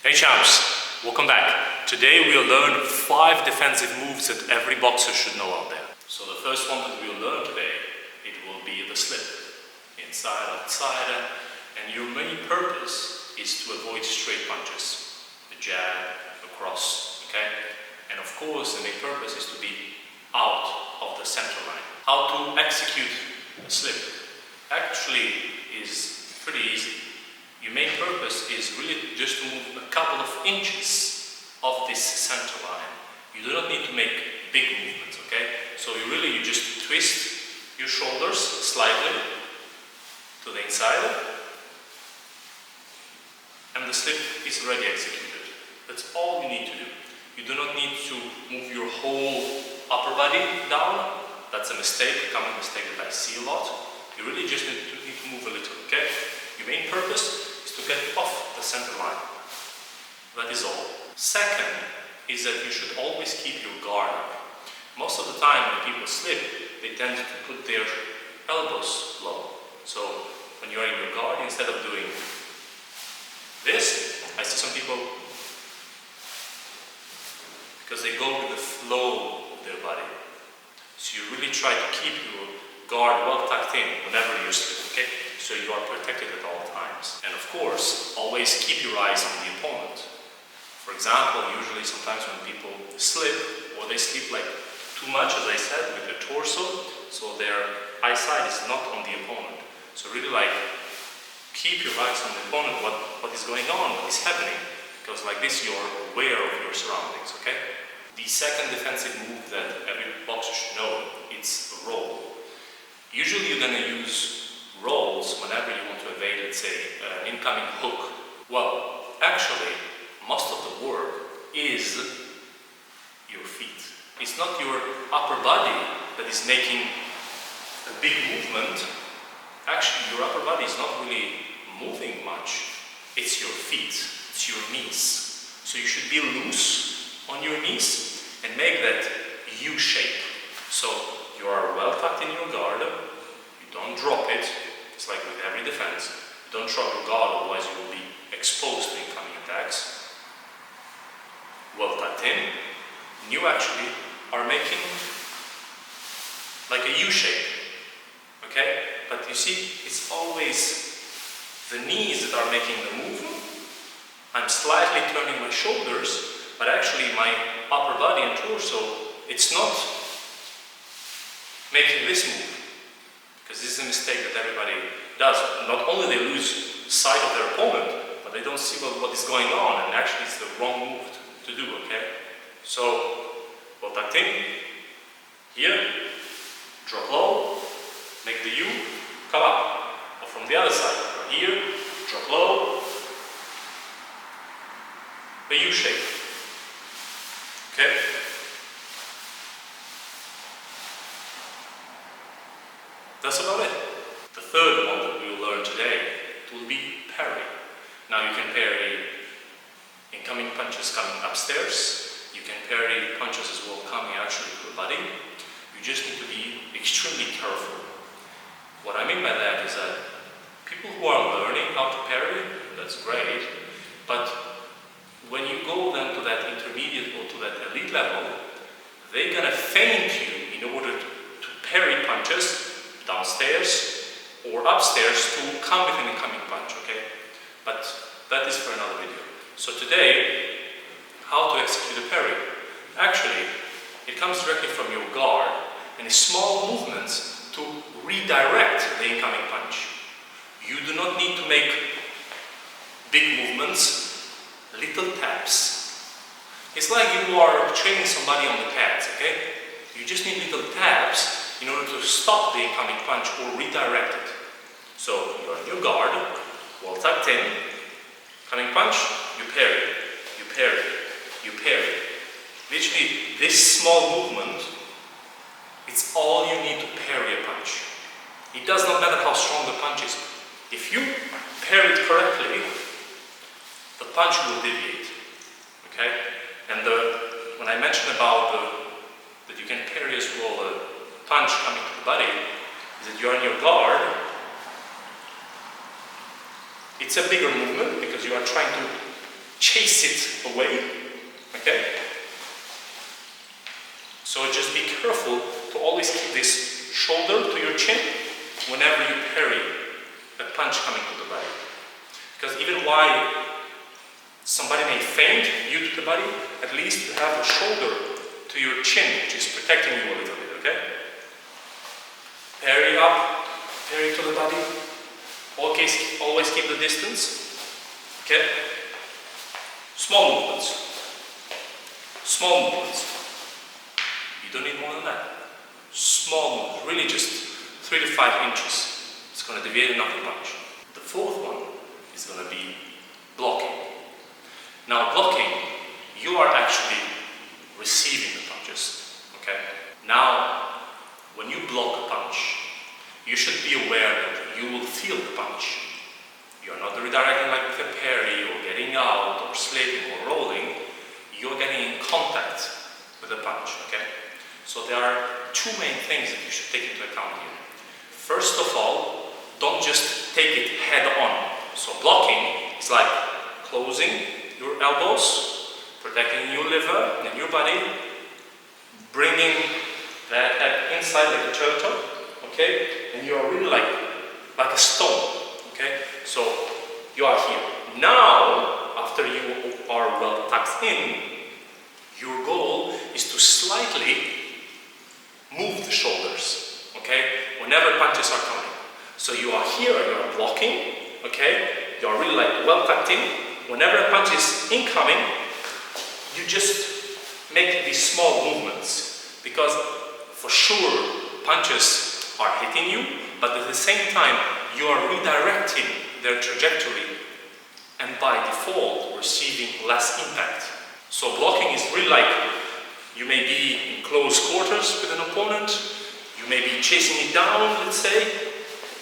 Hey champs, welcome back. Today we'll learn 5 defensive moves that every boxer should know out there. So the first one that we'll learn today, it will be the slip. Inside, outside, and your main purpose is to avoid straight punches. The jab, the cross, okay? And of course the main purpose is to be out of the center line. How to execute a slip actually is pretty easy. Your main purpose is really just to move a couple of inches of this center line. You do not need to make big movements, okay? So you just twist your shoulders slightly to the inside, and the slip is already executed. That's all you need to do. You do not need to move your whole upper body down. That's a mistake, a common mistake that I see a lot. You really just need to move a little, okay? Your main purpose is to get off the center line. That is all. Second is that you should always keep your guard up. Most of the time when people slip, they tend to put their elbows low. So when you are in your guard, instead of doing this, I see some people, because they go with the flow of their body. So you really try to keep your guard well tucked in whenever you slip, okay? So you are protected at all times. And of course, always keep your eyes on the opponent. For example, usually sometimes when people slip, or they slip like too much, as I said, with their torso, so their eyesight is not on the opponent. So really keep your eyes on the opponent, what is going on, what is happening. Because like this you're aware of your surroundings, okay? The second defensive move that every boxer should know, it's a roll. Usually you're going to use rolls whenever you want to evade, let's say, an incoming hook. Well, actually, most of the work is your feet. It's not your upper body that is making a big movement. Actually, your upper body is not really moving much. It's your feet, it's your knees. So you should be loose on your knees and make that U shape. So you are well tucked in your guard. You don't drop it. It's like with every defense. You don't drop your guard, otherwise you will be exposed to incoming attacks. Well tucked in. And you actually are making like a U shape. Okay? But you see, it's always the knees that are making the movement. I'm slightly turning my shoulders, but actually my upper body and torso, it's not making this move. Because this is a mistake that everybody does. Not only they lose sight of their opponent, but they don't see what is going on, and actually it's the wrong move to do, okay? So, well tucked in, here, drop low, make the U, come up. Or from the other side, here, drop low, a U shape, okay? That's about it. The third one that we will learn today, it will be parry. Now you can parry incoming punches coming upstairs. You can parry punches as well coming actually to the body. You just need to be extremely careful. What I mean by that is that people who are learning how to parry, that's great, but when you go then to that intermediate or to that elite level, they're gonna feint you in order to parry punches downstairs or upstairs to come with an incoming punch, okay? But that is for another video. So today, how to execute a parry. Actually, it comes directly from your guard and small movements to redirect the incoming punch. You do not need to make big movements, little taps. It's like you are training somebody on the pads, okay? You just need little taps in order to stop the incoming punch or redirect it. So you are in your guard, well tucked in, coming punch, you parry, you parry, you parry. Literally, this small movement, it's all you need to parry a punch. It does not matter how strong the punch is. If you parry it correctly, the punch will deviate. Okay? And when I mentioned about that you can parry as well a punch coming to the body, is that you are in your guard. It's a bigger movement because you are trying to chase it away, okay? So just be careful to always keep this shoulder to your chin whenever you parry a punch coming to the body. Because even while somebody may feint you to the body, at least you have a shoulder to your chin, which is protecting you a little bit, okay? Parry up, parry to the body. Always keep the distance, okay? Small movements. Small movements. You don't need more than that. Small movements, really just 3 to 5 inches. It's going to deviate enough the punch. The fourth one is going to be blocking. Now blocking, you are actually receiving the punches, okay? Now, when you block a punch, you should be aware that you will feel the punch. You're not redirecting like with a parry or getting out or slipping or rolling. You're getting in contact with the punch, okay? So there are two main things that you should take into account here. First of all, don't just take it head on. So blocking is like closing your elbows, protecting your liver and your body, bringing that head inside like a turtle, okay? And you are really like a stone, okay? So you are here. Now, after you are well tucked in, your goal is to slightly move the shoulders, okay? Whenever punches are coming. So you are here, you are blocking, okay? You are really like well tucked in. Whenever a punch is incoming, you just make these small movements, because for sure punches are hitting you, but at the same time you are redirecting their trajectory and by default receiving less impact. So blocking is really like you may be in close quarters with an opponent, you may be chasing it down, let's say,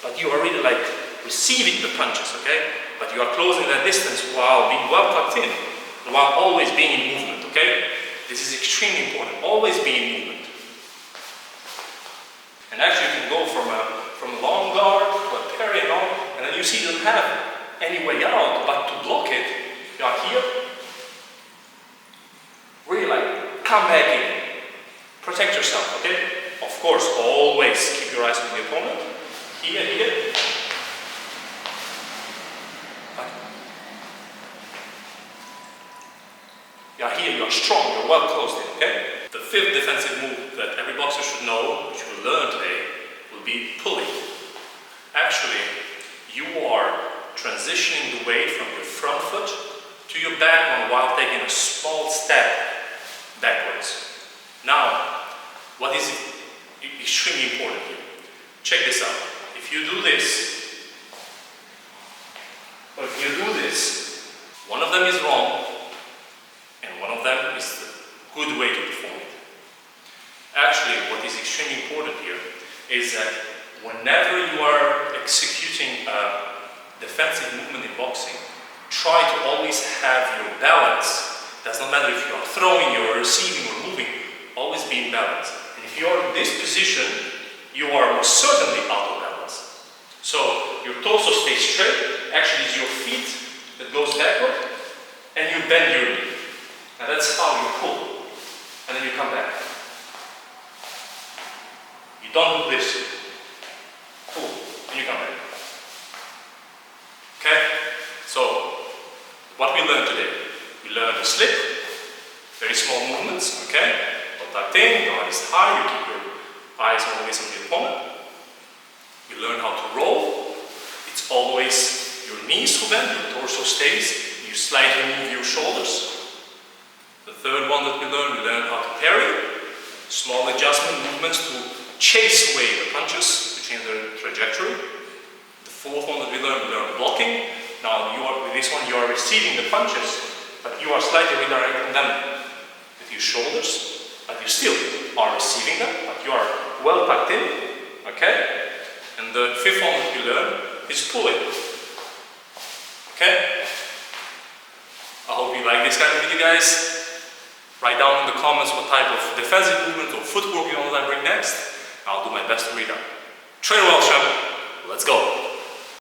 but you are really like receiving the punches, okay? But you are closing that distance while being well tucked in, while always being in movement, okay? This is extremely important, always be in movement. And actually you can go from a long guard to a parry and all, and then you see you don't have any way out, but to block it, you are here, really like, come back in, protect yourself, okay? Of course, always keep your eyes on the opponent, here, you are here, you are strong, you are well closed in, okay? The fifth defensive move that every boxer should know, which we'll learn today, will be pulling. Actually, you are transitioning the weight from your front foot to your back one while taking a small step backwards. Now, what is extremely important here? Check this out. If you do this, or if you do this, one of them is wrong, and one of them is the good way to perform it. Actually, what is extremely important here is that whenever you are executing a defensive movement in boxing, try to always have your balance. It does not matter if you are throwing, you are receiving or moving, always be in balance. And if you are in this position, you are most certainly out of balance. So your torso stays straight, actually it's your feet that goes backward, and you bend your knee. Now that's how you pull, and then you come back. You don't do this. Pull, and you come back. Okay? So, what we learned today? We learned to slip, very small movements, okay? Well tucked in, the heart is high, you keep your eyes always on the opponent. We learn how to roll. It's always your knees who bend, your torso stays, you slightly move your shoulders. The third one that we learned how to parry. Small adjustment movements to chase away the punches, to change their trajectory. The fourth one that we learned blocking. Now with this one you are receiving the punches, but you are slightly redirecting them with your shoulders, but you still are receiving them, but you are well tucked in, okay? And the fifth one that we learned is pulling, okay? I hope you like this kind of video, guys. Write down in the comments what type of defensive movement or footwork you want that I bring next. I'll do my best to read out. Train well, champ. Let's go.